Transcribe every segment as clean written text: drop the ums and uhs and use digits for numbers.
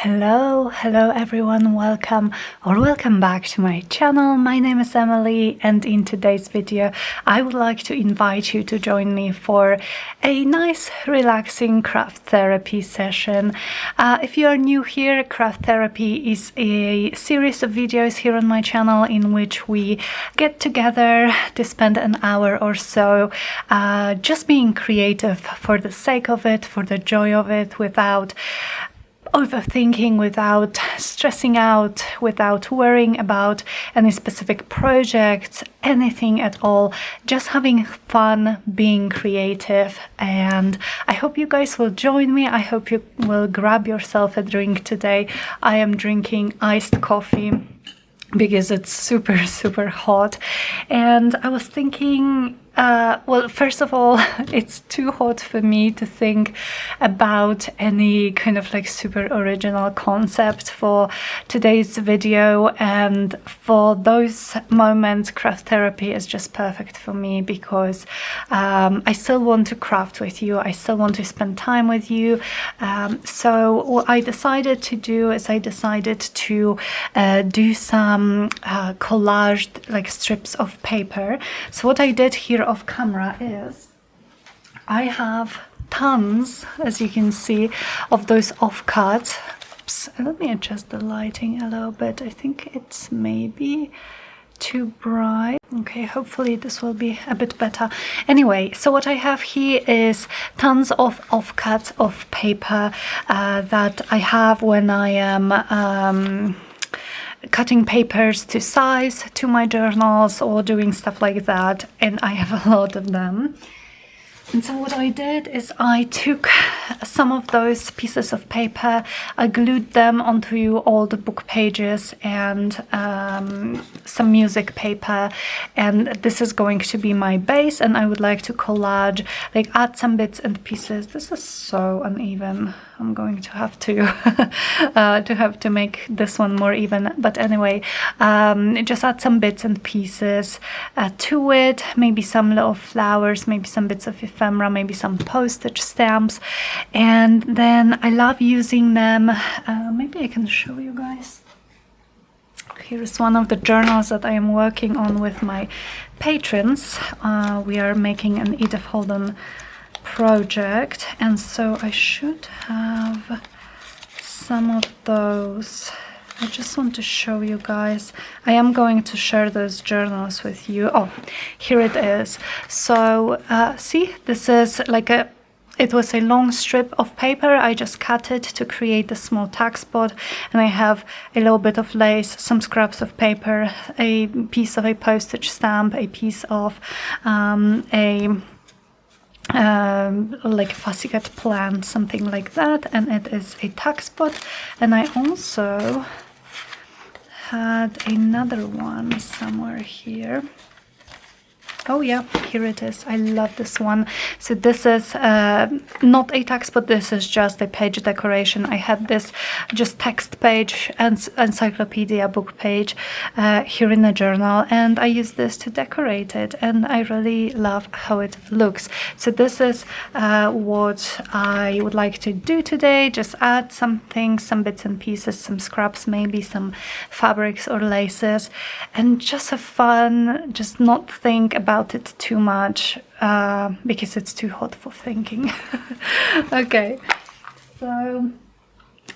Hello everyone, welcome back to my channel. My name is Emily, and in today's video I would like to invite you to join me for a nice relaxing craft therapy session. If you are new here, craft therapy is a series of videos here on my channel in which we get together to spend an hour or so just being creative for the sake of it, for the joy of it, without overthinking, without stressing out, without worrying about any specific projects, anything at all, just having fun, being creative. And I hope you guys will join me. I hope you will grab yourself a drink today. I am drinking iced coffee because it's super hot, and I was thinking, well, first of all, it's too hot for me to think about any kind of like super original concept for today's video, and for those moments craft therapy is just perfect for me because I still want to craft with you, I still want to spend time with you. So what I decided to do is I decided to do some collaged like strips of paper. So what I did here off camera is I have tons, as you can see, of those offcuts. Oops, let me adjust the lighting a little bit. I think it's maybe too bright. Okay, hopefully this will be a bit better. Anyway, so what I have here is tons of offcuts of paper that I have when I am cutting papers to size to my journals or doing stuff like that, and I have a lot of them. And so what I did is I took some of those pieces of paper, I glued them onto all the book pages and some music paper, and this is going to be my base, and I would like to collage, like add some bits and pieces. This is so uneven. I'm going to have to make this one more even, but anyway, just add some bits and pieces to it, maybe some little flowers, maybe some bits of ephemera, maybe some postage stamps. And then I love using them. Maybe I can show you guys. Here's one of the journals that I am working on with my patrons. We are making an Edith Holden project, and so I should have some of those. I just want to show you guys. I am going to share those journals with you. Oh, here it is. So see, this is like it was a long strip of paper. I just cut it to create a small tag spot, and I have a little bit of lace, some scraps of paper, a piece of a postage stamp, a piece of like a fussy cut plant, something like that, and it is a tuck spot. And I also had another one somewhere here. Oh yeah, here it is. I love this one. So this is not a text, but this is just a page decoration. I had this just text page and encyclopedia book page here in the journal, and I use this to decorate it, and I really love how it looks. So this is what I would like to do today. Just add some things, some bits and pieces, some scraps, maybe some fabrics or laces, and just have fun, just not think about it too much because it's too hot for thinking. Okay, so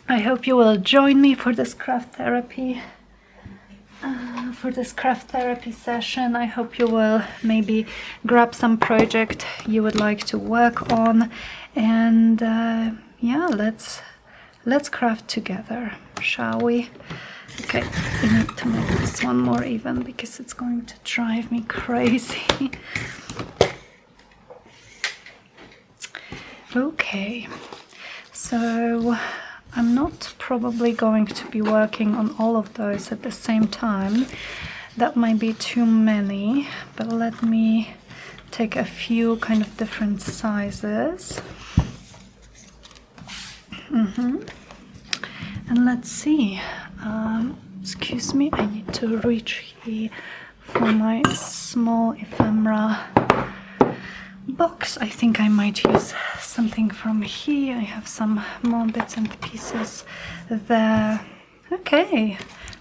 I hope you will join me for this craft therapy session. I hope you will maybe grab some project you would like to work on, and yeah, let's craft together, shall we? Okay, I need to make this one more even because it's going to drive me crazy. Okay, so I'm not probably going to be working on all of those at the same time. That might be too many, but let me take a few kind of different sizes. And let's see. Excuse me, I need to reach here for my small ephemera box. I think I might use something from here. I have some more bits and pieces there. Okay,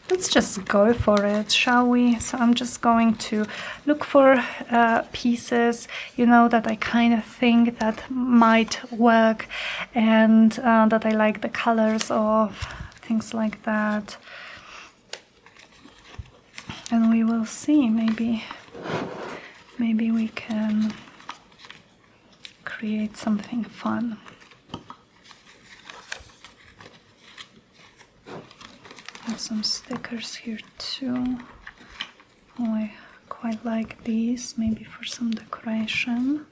let's just go for it, shall we? So I'm just going to look for pieces, you know, that I kind of think that might work, and that I like the colors of, things like that. And we will see, maybe we can create something fun. I have some stickers here too. Oh, I quite like these, maybe for some decoration.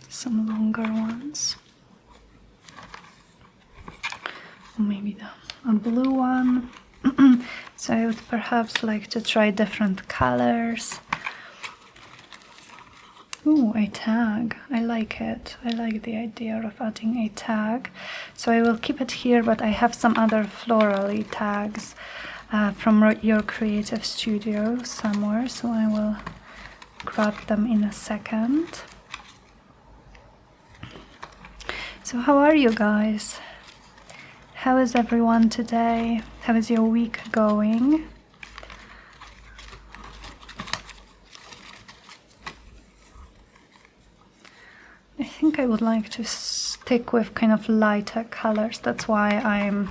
Some longer ones. Or maybe a blue one. So I would perhaps like to try different colors. Ooh, a tag. I like it. I like the idea of adding a tag. So I will keep it here, but I have some other florally tags from your creative studio somewhere, so I will grab them in a second. So how are you guys? How is everyone today? How is your week going? I think I would like to stick with kind of lighter colors. That's why I'm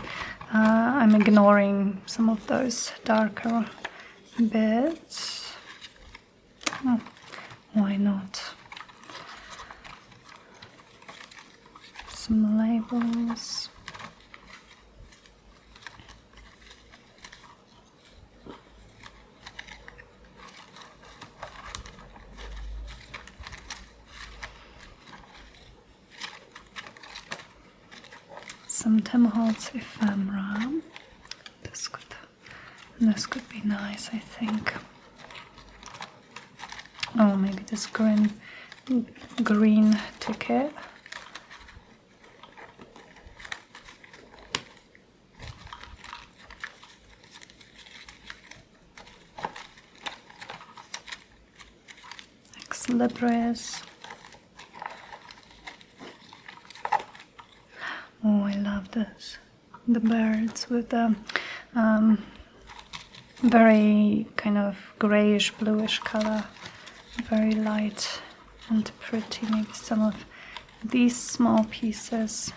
ignoring some of those darker bits. Oh, why not? Some labels. Some Tim Holtz ephemera. This could be nice, I think. Oh, maybe this green ticket. Ex Libris. Oh, I love this. The birds with the very kind of grayish bluish color. Very light and pretty. Maybe some of these small pieces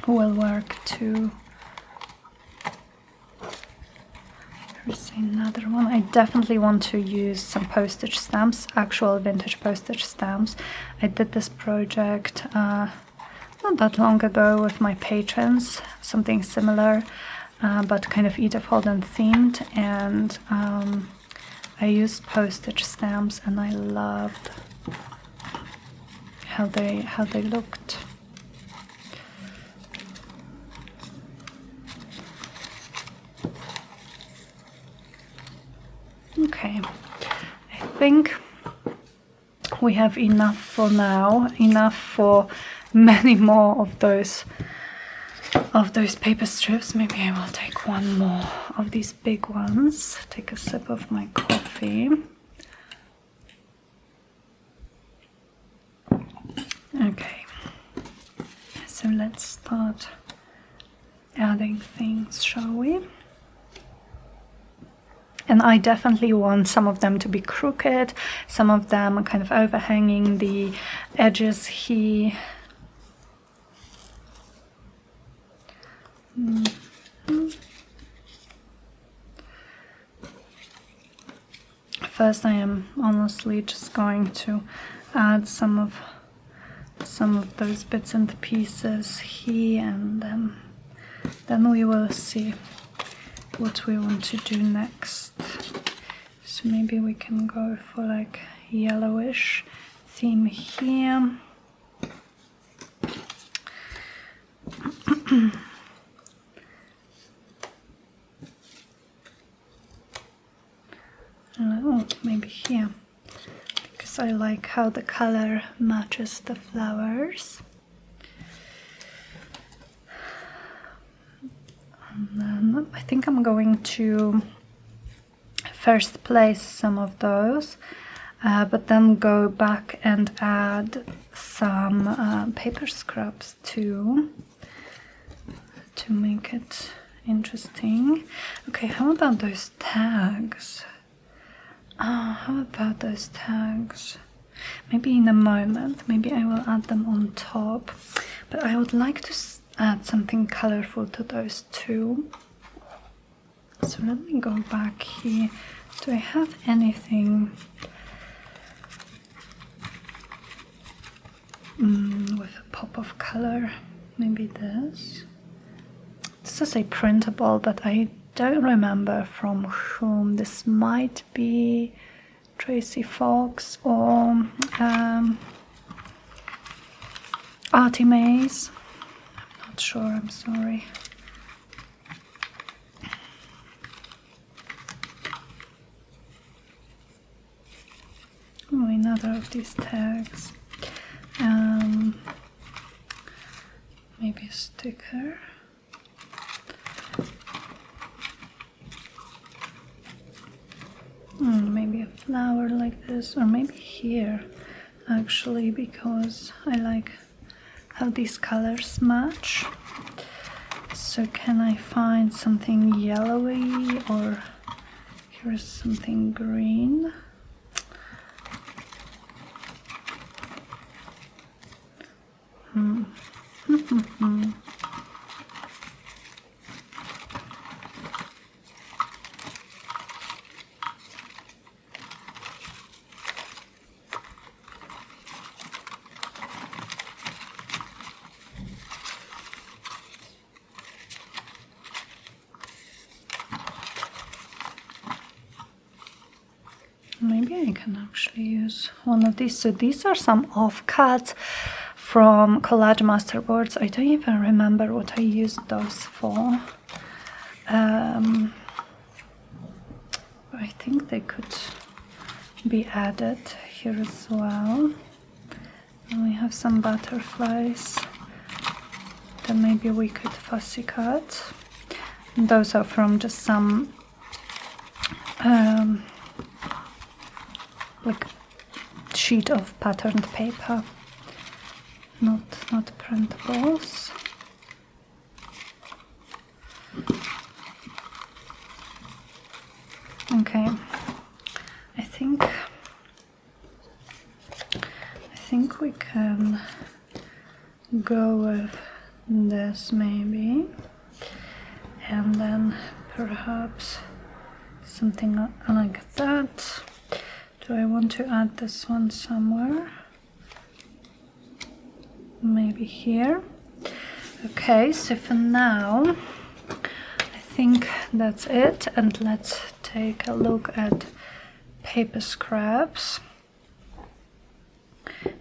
will work too. Here's another one. I definitely want to use some postage stamps, actual vintage postage stamps. I did this project not that long ago with my patrons, something similar, but kind of Edith Holden themed, and I used postage stamps, and I loved how they looked. Okay, I think we have enough for now, enough for many more of those paper strips. Maybe I will take one more of these big ones. Take a sip of my coffee. Okay, so let's start adding things, shall we? And I definitely want some of them to be crooked, some of them kind of overhanging the edges here. First, I am honestly just going to add some of those bits and pieces here, and then we will see what we want to do next. So maybe we can go for like yellowish theme here. Oh, maybe here, because I like how the color matches the flowers. And then I think I'm going to first place some of those, but then go back and add some paper scraps too, to make it interesting. Okay, how about those tags? How about those tags? Maybe in a moment, maybe I will add them on top, but I would like to add something colorful to those too. So let me go back here. Do I have anything with a pop of color? Maybe this. This is a printable, but I don't remember from whom. This might be Tracy Fox or Artie Mays. I'm not sure, I'm sorry. Oh, another of these tags. Maybe a sticker. Maybe a flower like this, or maybe here actually, because I like how these colors match. So can I find something yellowy, or here's something green? Maybe I can actually use one of these. So these are some offcuts from Collage Masterboards. I don't even remember what I used those for. I think they could be added here as well. And we have some butterflies that maybe we could fussy cut. And those are from just some like sheet of patterned paper, not printables. Okay, I think we can go with this maybe, and then perhaps something like that. Do I want to add this one somewhere? Maybe here. Okay, so for now I think that's it, and let's take a look at paper scraps,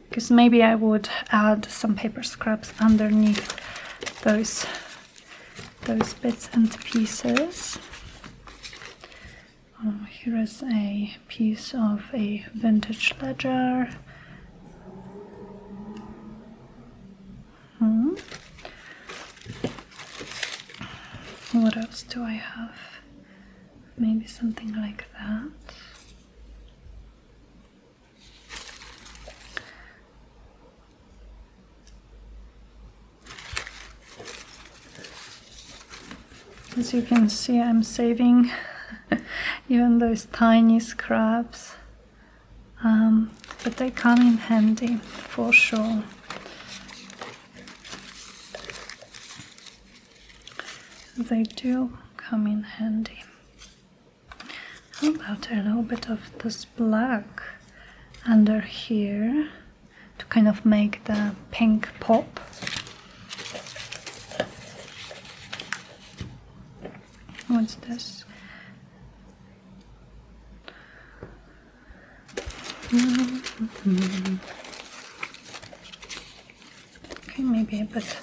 because maybe I would add some paper scraps underneath those bits and pieces. Oh, here is a piece of a vintage ledger. What else do I have? Maybe something like that. As you can see, I'm saving even those tiny scraps, but they come in handy for sure. They do come in handy. How about a little bit of this black under here to kind of make the pink pop? What's this? Okay, maybe a bit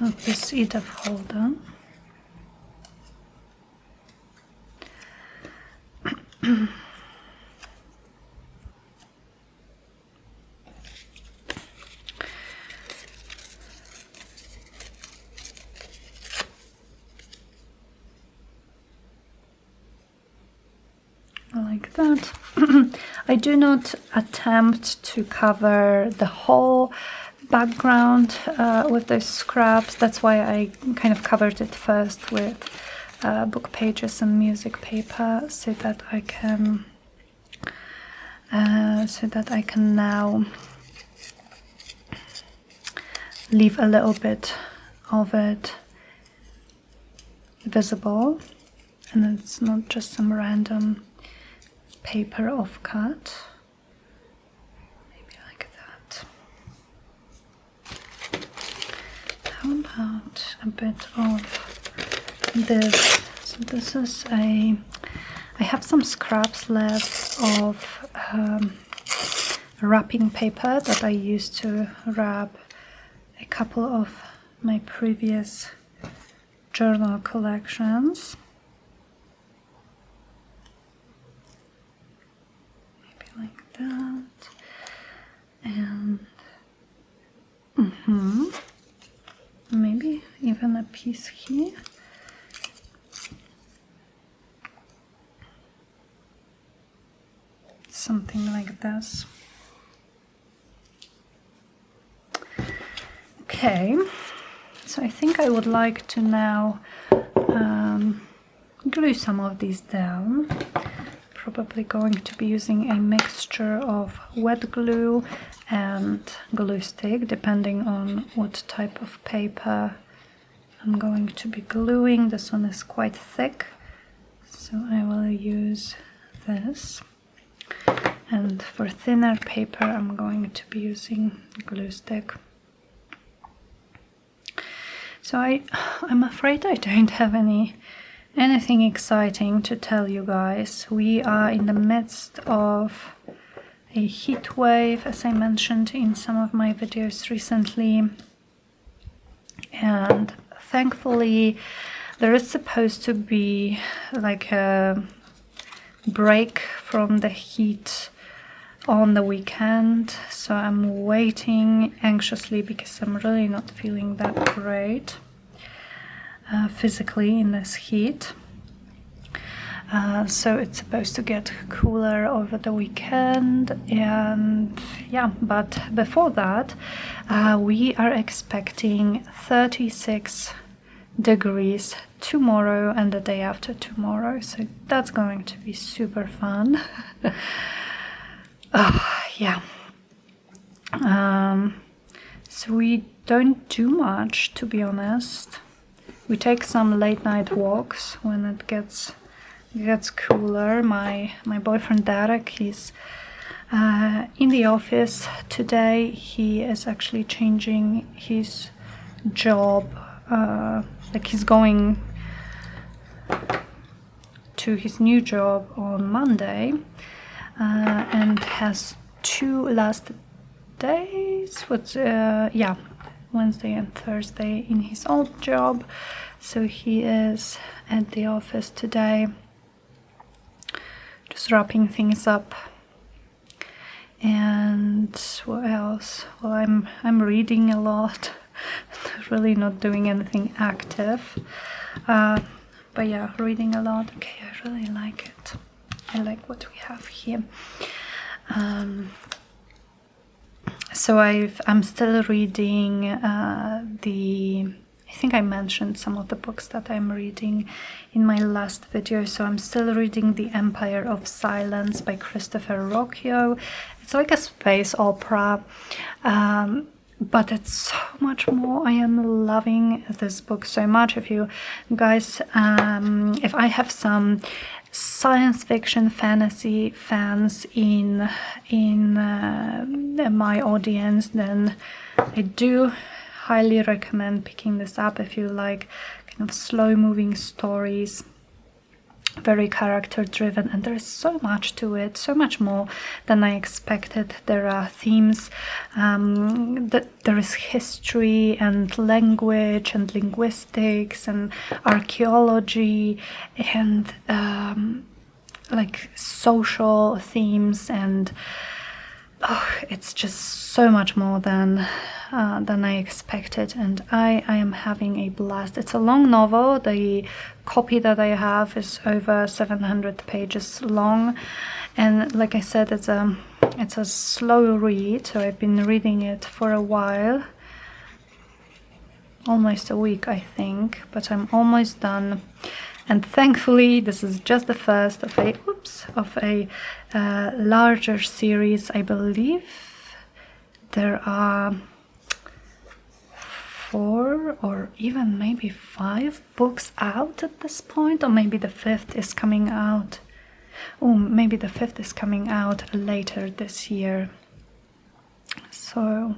of this Edith holder. like that. I do not attempt to cover the whole background with those scraps. That's why I kind of covered it first with book pages and music paper, so that I can now leave a little bit of it visible, and it's not just some random paper offcut. Maybe like that. How about a bit of this? So this is I have some scraps left of wrapping paper that I used to wrap a couple of my previous journal collections. Maybe like that. And maybe even a piece here. Something like this. Okay, so I think I would like to now glue some of these down. Probably going to be using a mixture of wet glue and glue stick, depending on what type of paper I'm going to be gluing. This one is quite thick, so I will use this. And for thinner paper, I'm going to be using glue stick. So I'm afraid I don't have anything exciting to tell you guys. We are in the midst of a heat wave, as I mentioned in some of my videos recently. And thankfully, there is supposed to be like a break from the heat on the weekend, so I'm waiting anxiously because I'm really not feeling that great physically in this heat. So it's supposed to get cooler over the weekend, and yeah, but before that we are expecting 36 degrees tomorrow and the day after tomorrow, so that's going to be super fun. Oh, yeah. So we don't do much, to be honest. We take some late night walks when it gets cooler. My boyfriend Derek, he's in the office today. He is actually changing his job. Like he's going to his new job on Monday. And has 2 last days, Wednesday and Thursday in his old job, so he is at the office today just wrapping things up. And what else? Well, I'm reading a lot. Really not doing anything active, but yeah, reading a lot. Okay, I really like it. I like what we have here. So I'm still reading I think I mentioned some of the books that I'm reading in my last video. So I'm still reading The Empire of Silence by Christopher Rocchio. It's like a space opera, but it's so much more. I am loving this book so much. If you guys, if I have some science fiction fantasy fans in my audience, then I do highly recommend picking this up if you like kind of slow moving stories, very character driven, and there's so much to it, so much more than I expected. There are themes, there is history and language and linguistics and archaeology and like social themes, and it's just so much more than I expected, and I am having a blast. It's a long novel. The copy that I have is over 700 pages long, And like I said, it's a slow read, so I've been reading it for a while, almost a week I think, but I'm almost done. And thankfully this is just the first of a larger series. I believe there are 4 or even maybe 5 books out at this point, or maybe the 5th is coming out. Oh, maybe the 5th is coming out later this year. So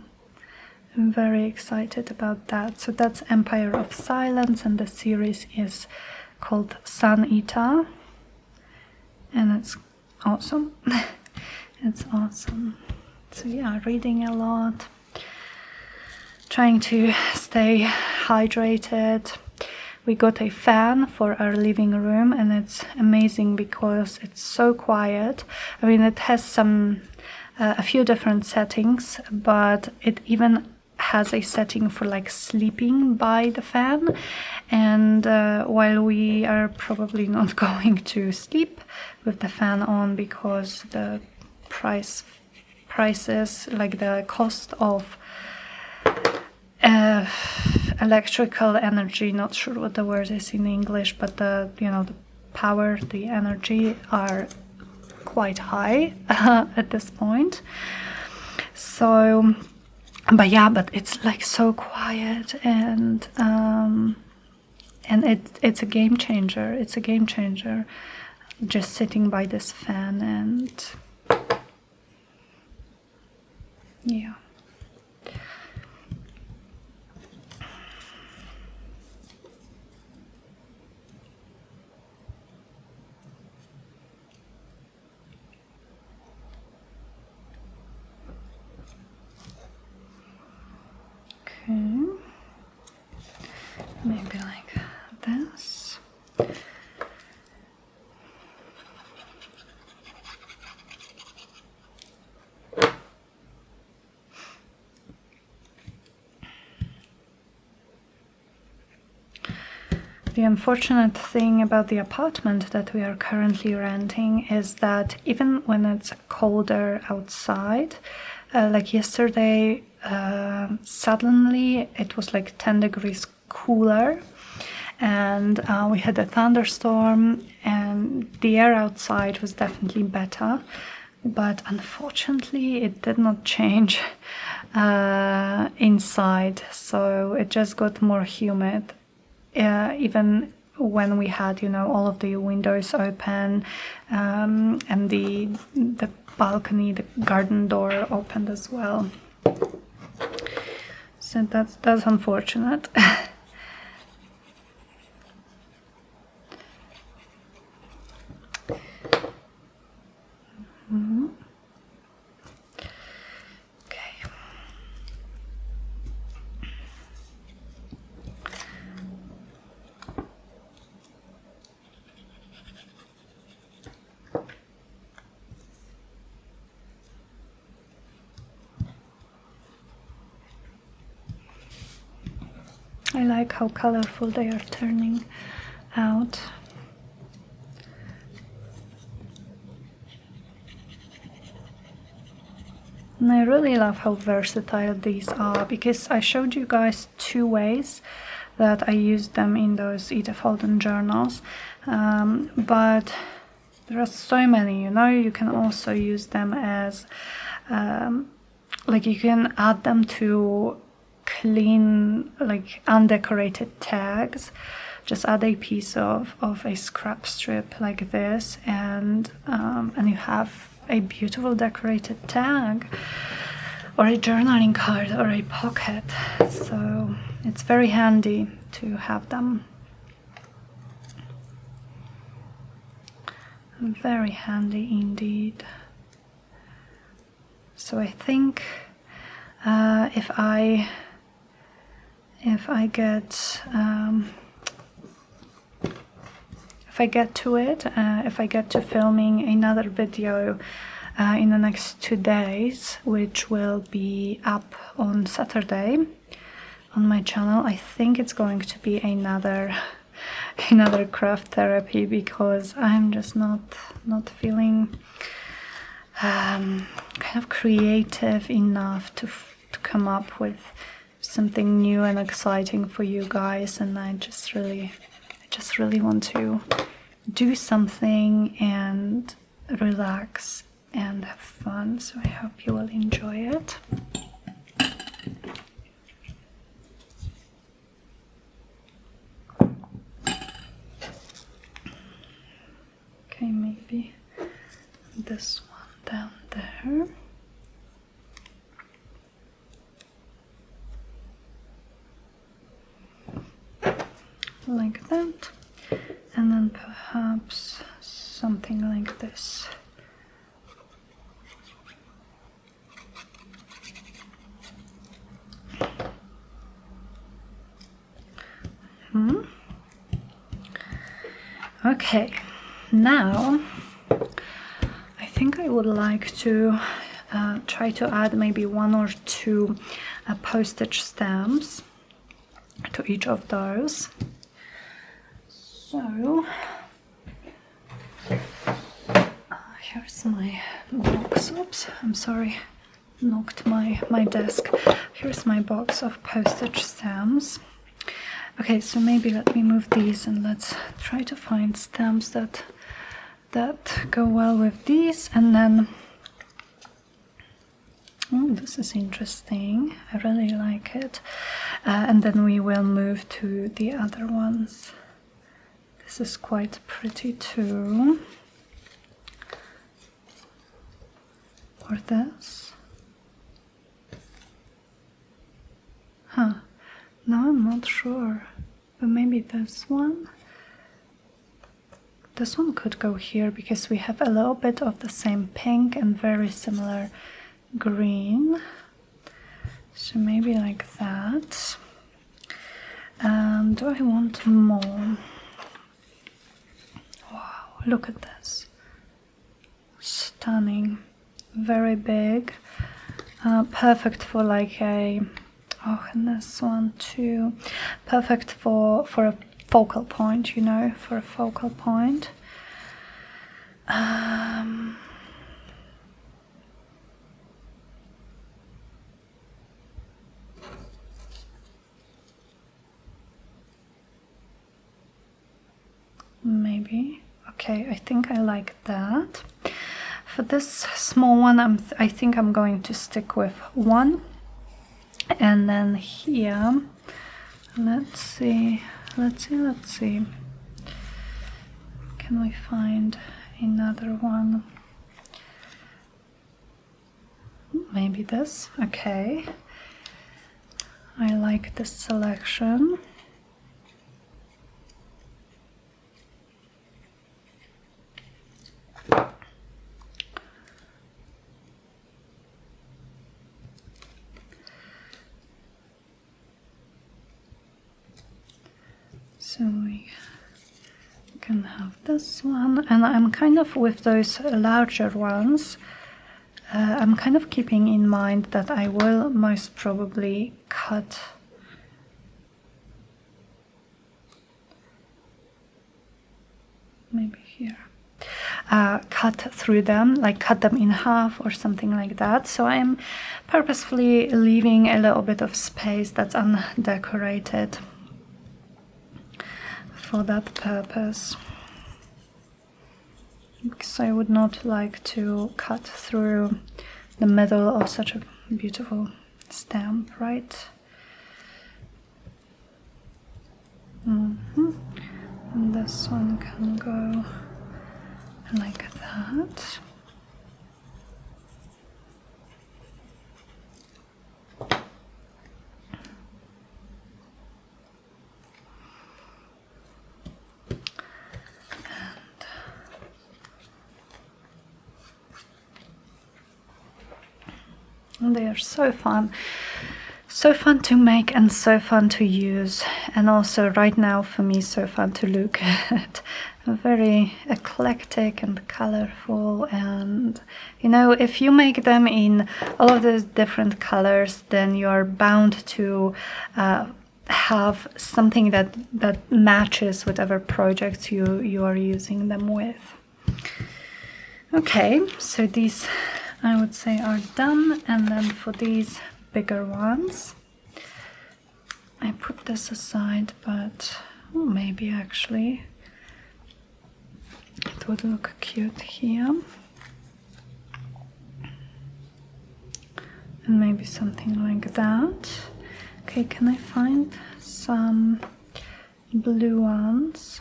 I'm very excited about that. So that's Empire of Silence, and the series is called Sun Eater, and it's awesome. It's awesome. So yeah, reading a lot, trying to stay hydrated. We got a fan for our living room, and it's amazing because it's so quiet. I mean, it has a few different settings, but it even has a setting for like sleeping by the fan. And while we are probably not going to sleep with the fan on because the prices, like the cost of electrical energy, not sure what the word is in English, but the power, the energy are quite high at this point. So but it's like so quiet, and it's a game changer. It's a game changer just sitting by this fan. And yeah. Okay, maybe like this. The unfortunate thing about the apartment that we are currently renting is that even when it's colder outside, like yesterday, suddenly it was like 10 degrees cooler, and we had a thunderstorm, and the air outside was definitely better, but unfortunately it did not change inside, so it just got more humid. Even when we had, all of the windows open, and the balcony, the garden door opened as well. So that's unfortunate. Okay. I like how colorful they are turning out. And I really love how versatile these are, because I showed you guys 2 ways that I used them in those Eat-a-Folding journals, but there are so many, you can also use them as, like you can add them to clean, like undecorated tags. Just add a piece of a scrap strip like this, and you have a beautiful decorated tag, or a journaling card, or a pocket. So it's very handy to have them. Very handy indeed. So I think if I get to it, if I get to filming another video in the next 2 days, which will be up on Saturday on my channel, I think it's going to be another craft therapy, because I'm just not feeling kind of creative enough to come up with something new and exciting for you guys, and I just really want to do something and relax and have fun, so I hope you will enjoy it. Okay, maybe this one down there. Like that, and then perhaps something like this. Okay, now I think I would like to try to add maybe 1 or 2 postage stamps to each of those. So here's my box. Oops, I'm sorry, knocked my desk. Here's my box of postage stamps. Okay, so maybe let me move these and let's try to find stamps that go well with these. And then, oh, this is interesting. I really like it. And then we will move to the other ones. This is quite pretty too. Or this. Huh. No, I'm not sure. But maybe this one. This one could go here because we have a little bit of the same pink and very similar green. So maybe like that. And do I want more? Wow, look at this. Stunning. Very big. Perfect for like a... Oh, and this one too. Perfect for a focal point, you know, for a focal point. Maybe. Okay, I think I like that. For this small one, I think I'm going to stick with 1. And then here, let's see. Can we find another one? Maybe this. Okay. I like this selection. So we can have this one, and I'm kind of with those larger ones, I'm kind of keeping in mind that I will most probably cut maybe here, cut through them, like cut them in half or something like that. So I'm purposefully leaving a little bit of space that's undecorated for that purpose, because I would not like to cut through the middle of such a beautiful stamp, right? And this one can go like that. They are so fun to make and so fun to use, and also right now for me so fun to look at. Very eclectic and colorful, and you know, if you make them in all of those different colors, then you are bound to have something that matches whatever projects you are using them with. Okay, so these I would say are done, and then for these bigger ones I put this aside, but maybe actually it would look cute here. And maybe something like that. Okay, can I find some blue ones?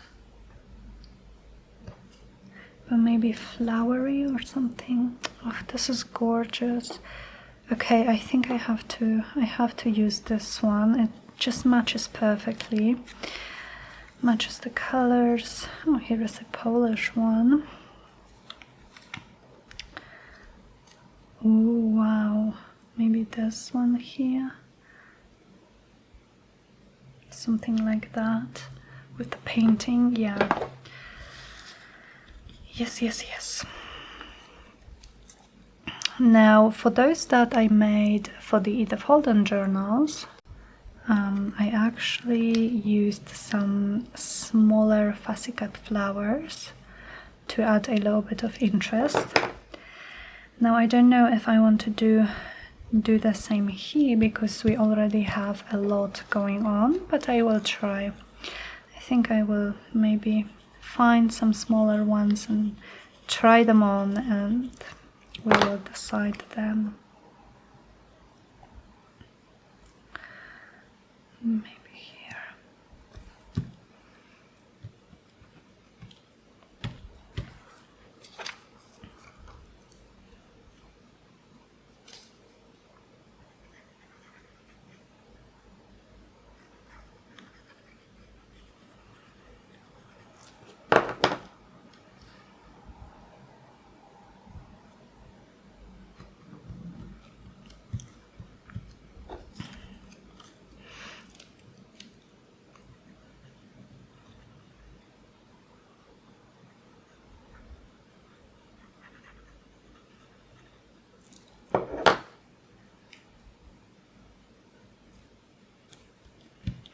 But maybe flowery or something. Oh, this is gorgeous. Okay, I think I have to use this one. It just matches perfectly. Matches the colors. Oh, here is a Polish one. Oh, wow. Maybe this one here. Something like that. With the painting, yeah. Yes, yes, yes. Now, for those that I made for the Edith Holden journals, I actually used some smaller fussy cut flowers to add a little bit of interest. Now, I don't know if I want to do the same here because we already have a lot going on, but I will try. I think I will maybe find some smaller ones and try them on, and we will decide then. Maybe here.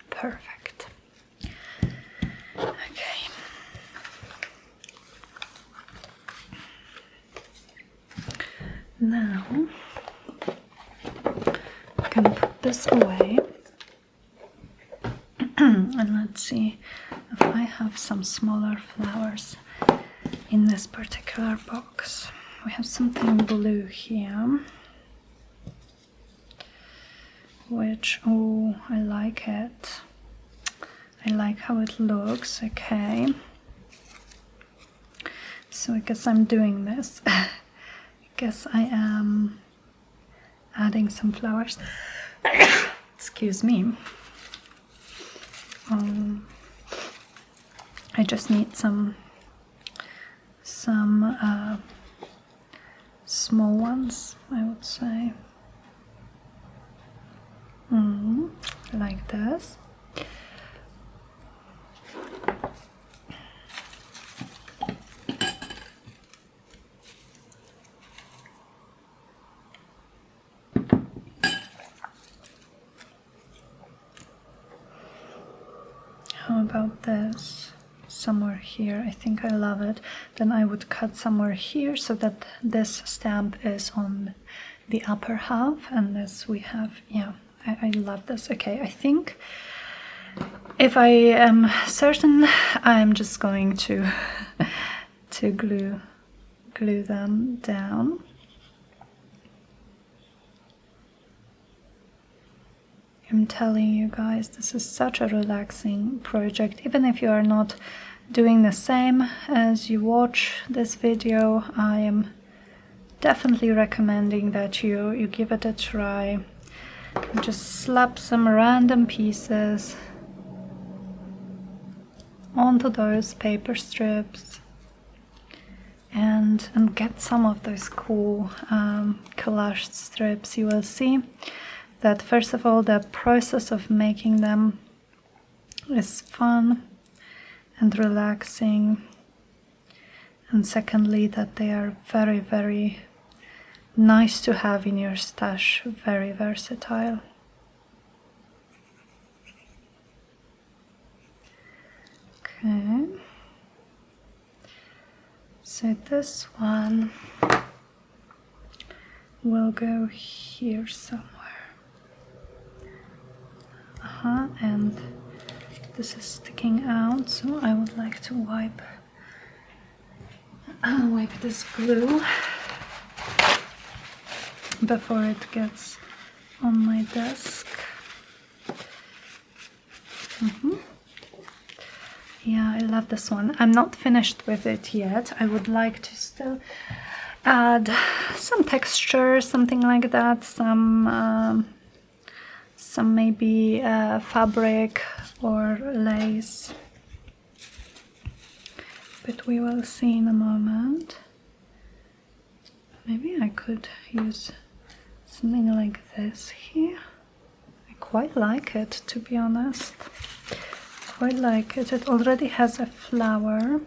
Perfect. Okay. Now I can put this away. And let's see if I have some smaller flowers in this particular box. We have something blue here, which, oh, I like it. I like how it looks. Okay, so I guess I'm doing this. I guess I am adding some flowers. Excuse me. I just need some small ones, I would say. Like this. How about this? Somewhere here. I think I love it. Then I would cut somewhere here so that this stamp is on the upper half, and this we have, yeah, I love this. Okay, I think if I am certain, I'm just going to glue them down. I'm telling you guys, this is such a relaxing project. Even if you are not doing the same as you watch this video, I am definitely recommending that you give it a try. Just slap some random pieces onto those paper strips and get some of those cool collaged strips. You will see that first of all, the process of making them is fun and relaxing, and secondly, that they are very, very nice to have in your stash, very versatile. Okay, So this one will go here somewhere. And this is sticking out, so I would like to wipe this glue before it gets on my desk. Yeah, I love this one. I'm not finished with it yet. I would like to still add some texture, something like that, some maybe fabric or lace, but we will see in a moment. Maybe I could use something like this here. I quite like it, to be honest. Quite like it. It already has a flower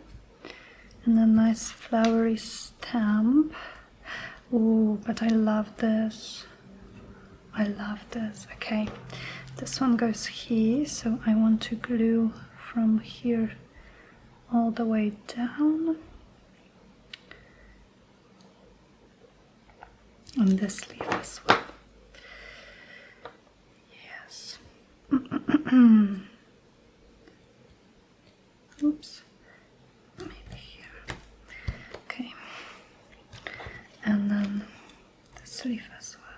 and a nice flowery stamp. Ooh, but I love this. I love this. Okay, this one goes here, so I want to glue from here all the way down. And this leaf as well. Yes. Oops. Maybe here. Okay. And then this leaf as well.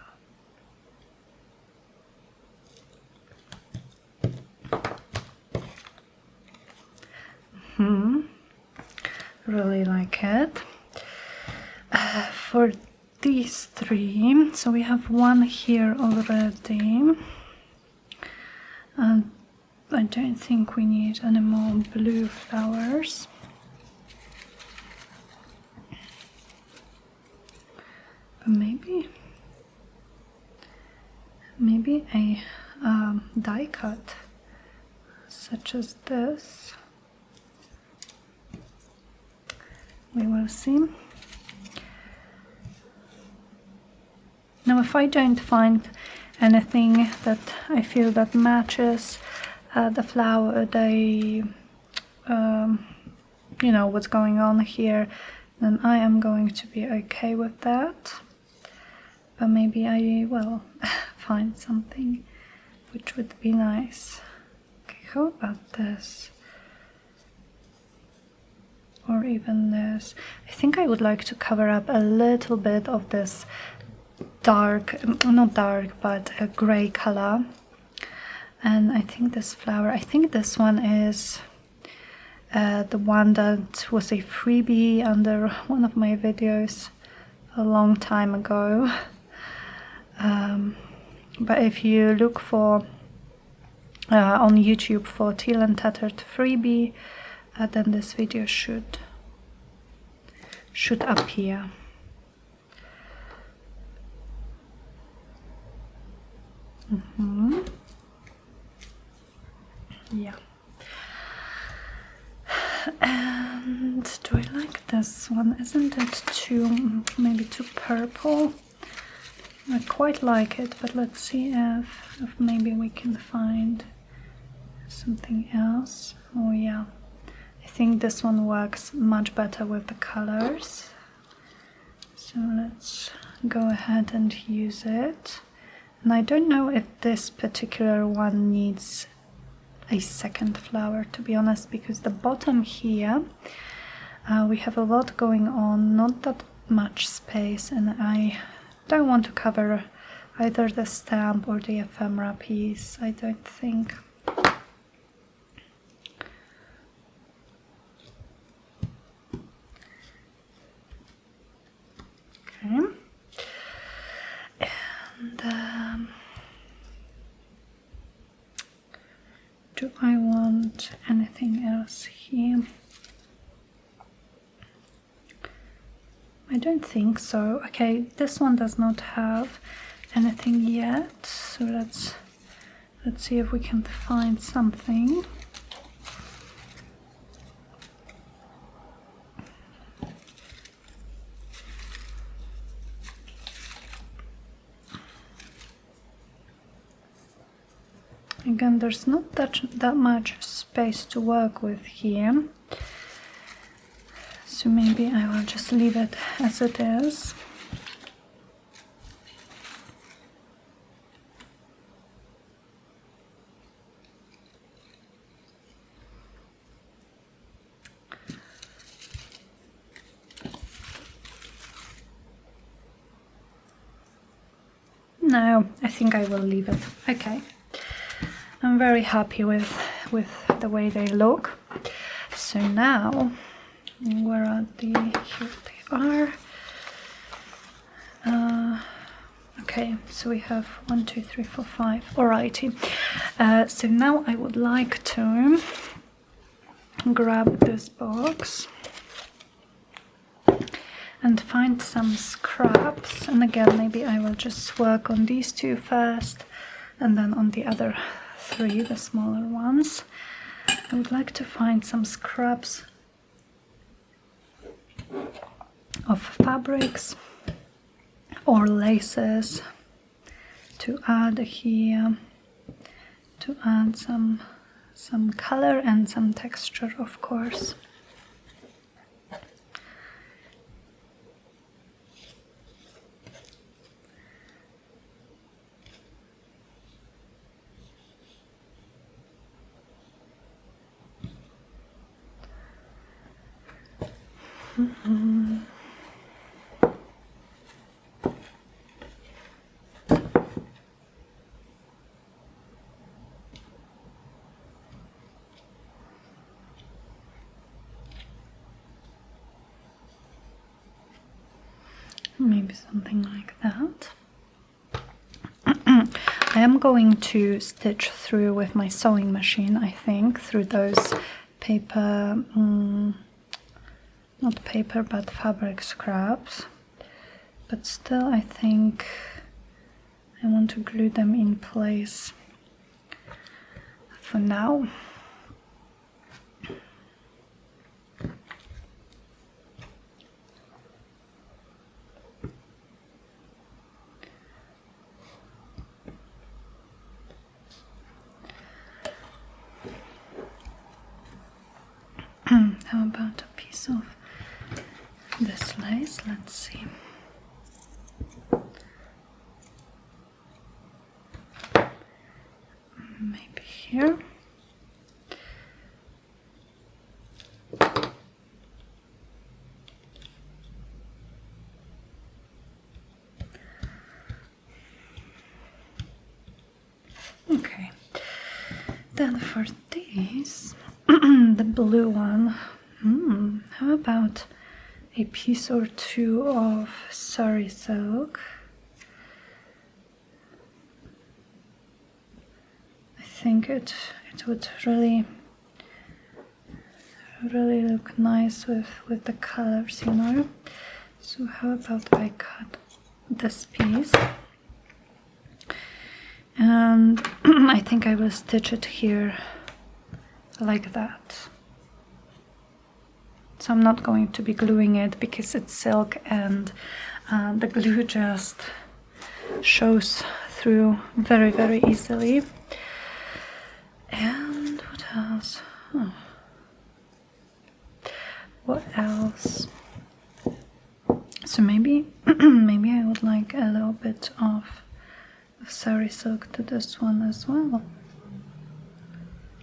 Really like it. For these three, so we have one here already, and I don't think we need any more blue flowers. But maybe a die cut such as this. We will see. Now, if I don't find anything that I feel that matches the flower, you know, what's going on here, then I am going to be okay with that. But maybe I will find something which would be nice. Okay, how about this? Or even this. I think I would like to cover up a little bit of this dark, not dark, but a gray color. And I think this flower, I think this one is the one that was a freebie under one of my videos a long time ago. But if you look for on YouTube for Teal and Tattered freebie, then this video should appear. Yeah. And do I like this one? Isn't it maybe too purple? I quite like it, but let's see if maybe we can find something else. Oh yeah, I think this one works much better with the colors. So let's go ahead and use it. And I don't know if this particular one needs a second flower, to be honest, because the bottom here we have a lot going on, not that much space, and I don't want to cover either the stamp or the ephemera piece, I don't think. Okay. And do I want anything else here? I don't think so. Okay, this one does not have anything yet, so let's see if we can find something. Again, there's not that much space to work with here, So maybe I will just leave it as it is. No, I think I will leave it. Okay. I'm very happy with the way they look. So now, where are the, here they are. Okay, so we have 1, 2, 3, 4, 5. Alrighty. So now I would like to grab this box and find some scraps, and again maybe I will just work on these two first and then on the other 3, the smaller ones. I would like to find some scraps of fabrics or laces to add here, to add some color and some texture, of course. Maybe something like that. I am going to stitch through with my sewing machine, I think, through those paper, not paper but fabric scraps, but still I think I want to glue them in place for now. How about a piece of this lace? Let's see. Maybe here. Okay. Then for these, the blue one, how about a piece or two of sari silk? I think it would really look nice with the colors, you know. So how about I cut this piece, and I think I will stitch it here like that. So I'm not going to be gluing it because it's silk and the glue just shows through very, very easily. And what else? Oh. What else? So maybe maybe I would like a little bit of sari silk to this one as well.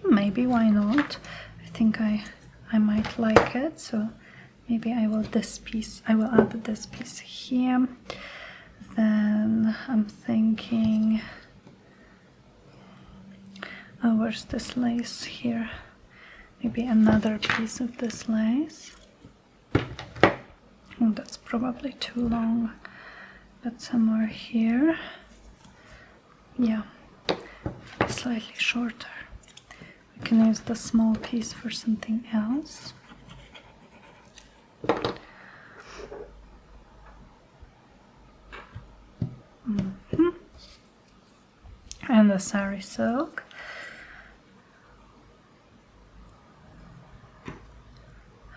Maybe, why not? I think I might like it, so maybe I will add this piece here. Then I'm thinking, oh, where's this lace here? Maybe another piece of this lace. Oh, that's probably too long, but somewhere here. Yeah, slightly shorter. We can use the small piece for something else. And the sari silk.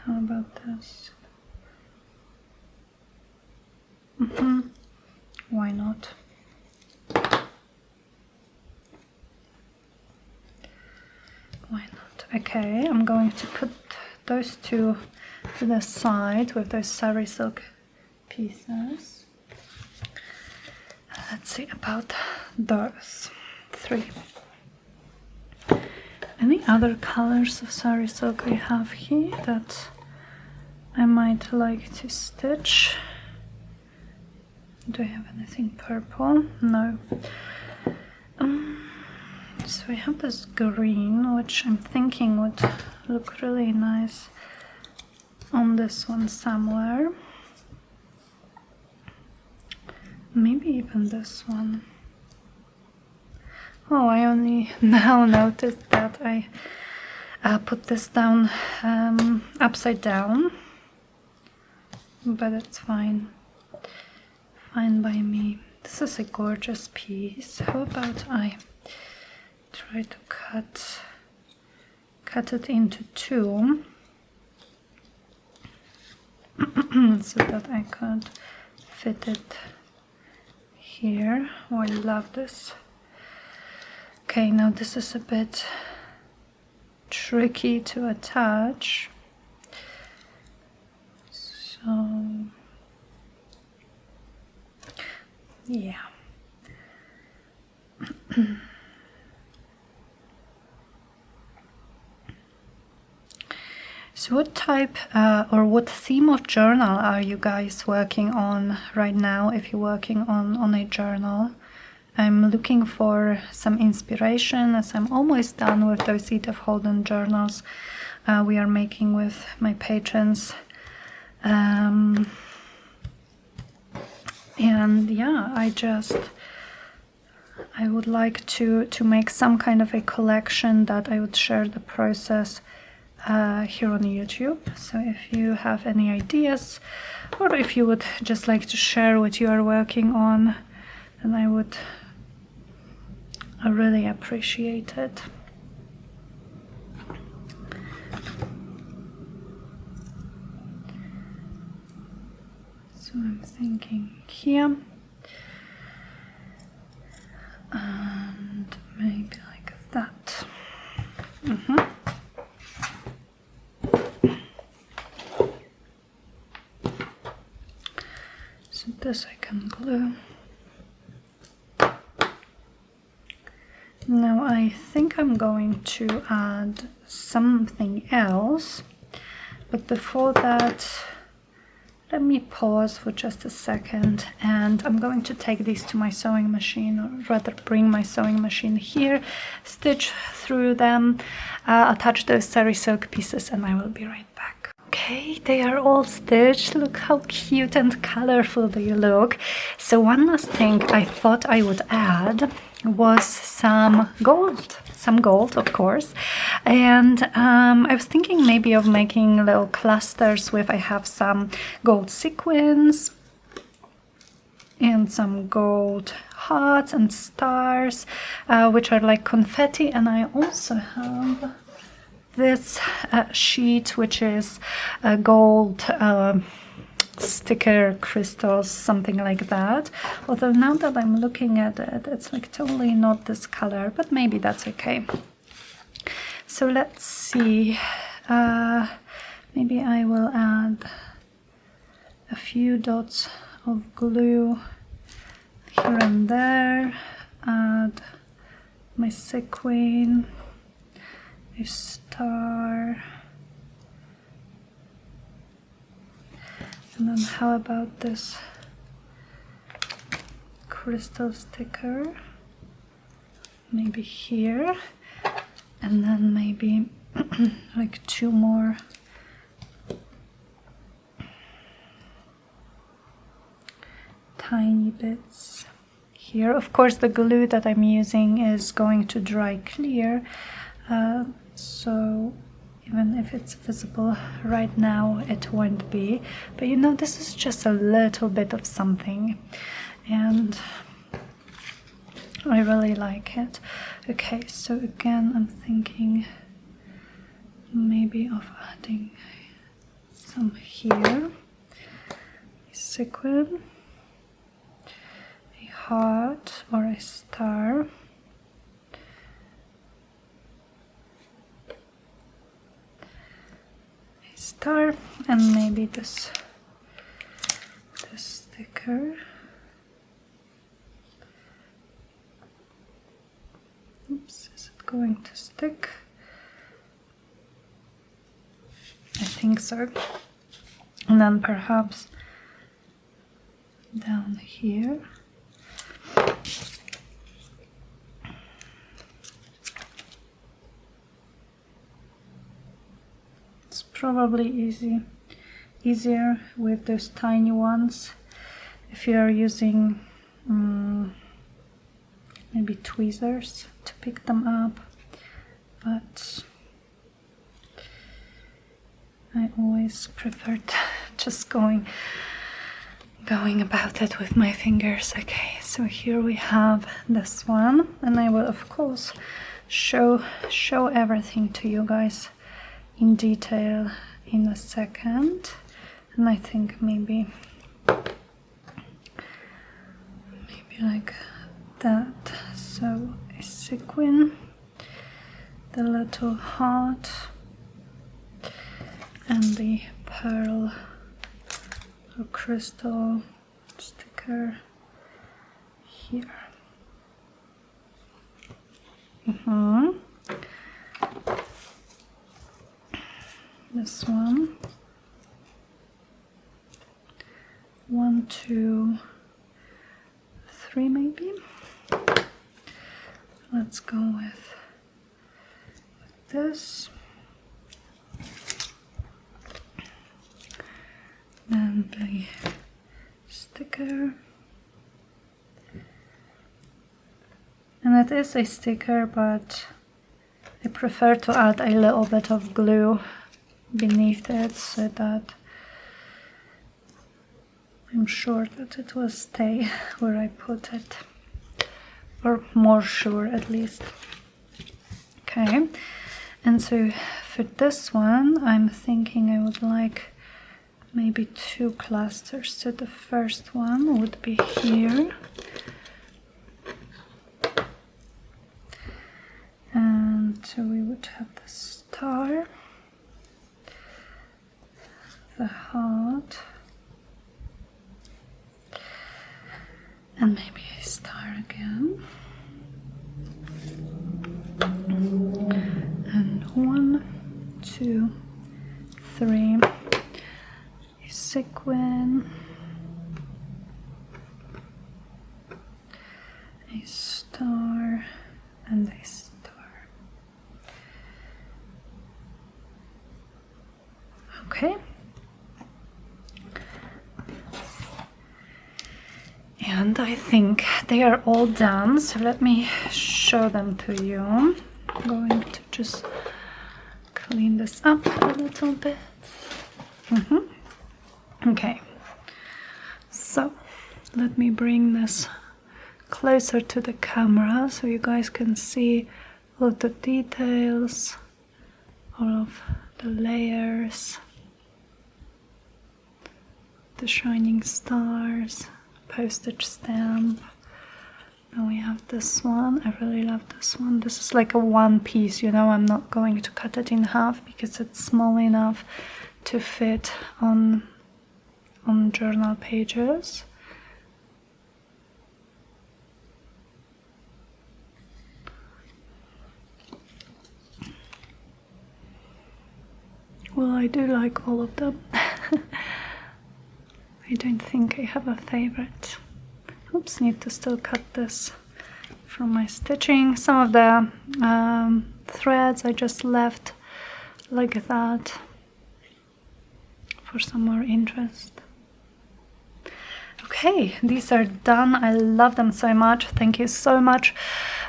How about this? Why not? Why not? Okay, I'm going to put those two to the side with those sari silk pieces. Let's see about those 3. Any other colors of sari silk I have here that I might like to stitch? Do I have anything purple? No. So I have this green, which I'm thinking would look really nice on this one somewhere. Maybe even this one. Oh, I only now noticed that I put this down upside down, but it's fine. Fine by me. This is a gorgeous piece. How about I try to cut it into 2 so that I could fit it here. Oh, I love this. Okay, now this is a bit tricky to attach. So yeah. So what type or what theme of journal are you guys working on right now, if you're working on a journal? I'm looking for some inspiration, as I'm almost done with those Edith Holden journals we are making with my patrons. And yeah, I would like to make some kind of a collection that I would share the process here on YouTube. So if you have any ideas, or if you would just like to share what you are working on, then I would really appreciate it. So I'm thinking here, and maybe like that. So this I can glue. Now I think I'm going to add something else, but before that, let me pause for just a second, and I'm going to take these to my sewing machine, or rather bring my sewing machine here, stitch through them, attach those sari silk pieces, and I will be right back. Okay, they are all stitched. Look how cute and colorful they look. So one last thing I thought I would add was some gold, of course. And I was thinking maybe of making little clusters with, I have some gold sequins and some gold hearts and stars, which are like confetti. And I also have this sheet, which is gold sticker crystals, something like that. Although now that I'm looking at it, it's like totally not this color, but maybe that's okay. So let's see, maybe I will add a few dots of glue here and there, add my sequin, a star, and then how about this crystal sticker, maybe here, and then maybe like 2 more tiny bits here. Of course, the glue that I'm using is going to dry clear, so even if it's visible right now, it won't be. But you know, this is just a little bit of something, and I really like it. Okay, so again, I'm thinking maybe of adding some here, a sequin, a heart or a star, star, and maybe this sticker. Oops, is it going to stick? I think so. And then perhaps down here. It's probably easier with those tiny ones if you are using maybe tweezers to pick them up, but I always preferred just going about it with my fingers. Okay, so here we have this one, and I will of course show everything to you guys in detail in a second. And I think maybe like that. So a sequin, the little heart, and the pearl or crystal sticker here. This one. 1, 2, 3 maybe. Let's go with this. Then the sticker. And it is a sticker, but I prefer to add a little bit of glue beneath it so that I'm sure that it will stay where I put it, or more sure at least. Okay, and so for this one I'm thinking I would like maybe 2 clusters. So the first one would be here, and so we would have the star, the heart, and maybe a star again, and 1, 2, 3, a sequin, a star, and a star. Okay. And I think they are all done, so let me show them to you. I'm going to just clean this up a little bit. Okay, so let me bring this closer to the camera so you guys can see all the details, all of the layers, the shining stars, postage stamp. And we have this one. I really love this one. This is like a one piece, you know. I'm not going to cut it in half because it's small enough to fit on journal pages. Well, I do like all of them. I don't think I have a favorite. Oops, need to still cut this from my stitching. Some of the threads I just left like that for some more interest. Okay, these are done. I love them so much. Thank you so much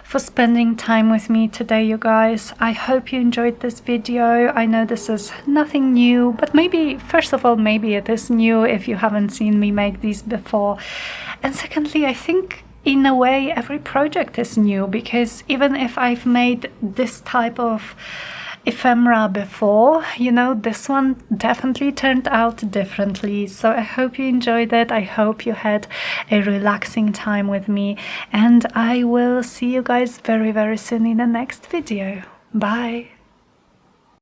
for spending time with me today, you guys. I hope you enjoyed this video. I know this is nothing new, but maybe, first of all, maybe it is new if you haven't seen me make these before. And secondly, I think in a way every project is new, because even if I've made this type of ephemera before, you know, this one definitely turned out differently. So I hope you enjoyed it. I hope you had a relaxing time with me, and I will see you guys very, very soon in the next video. Bye.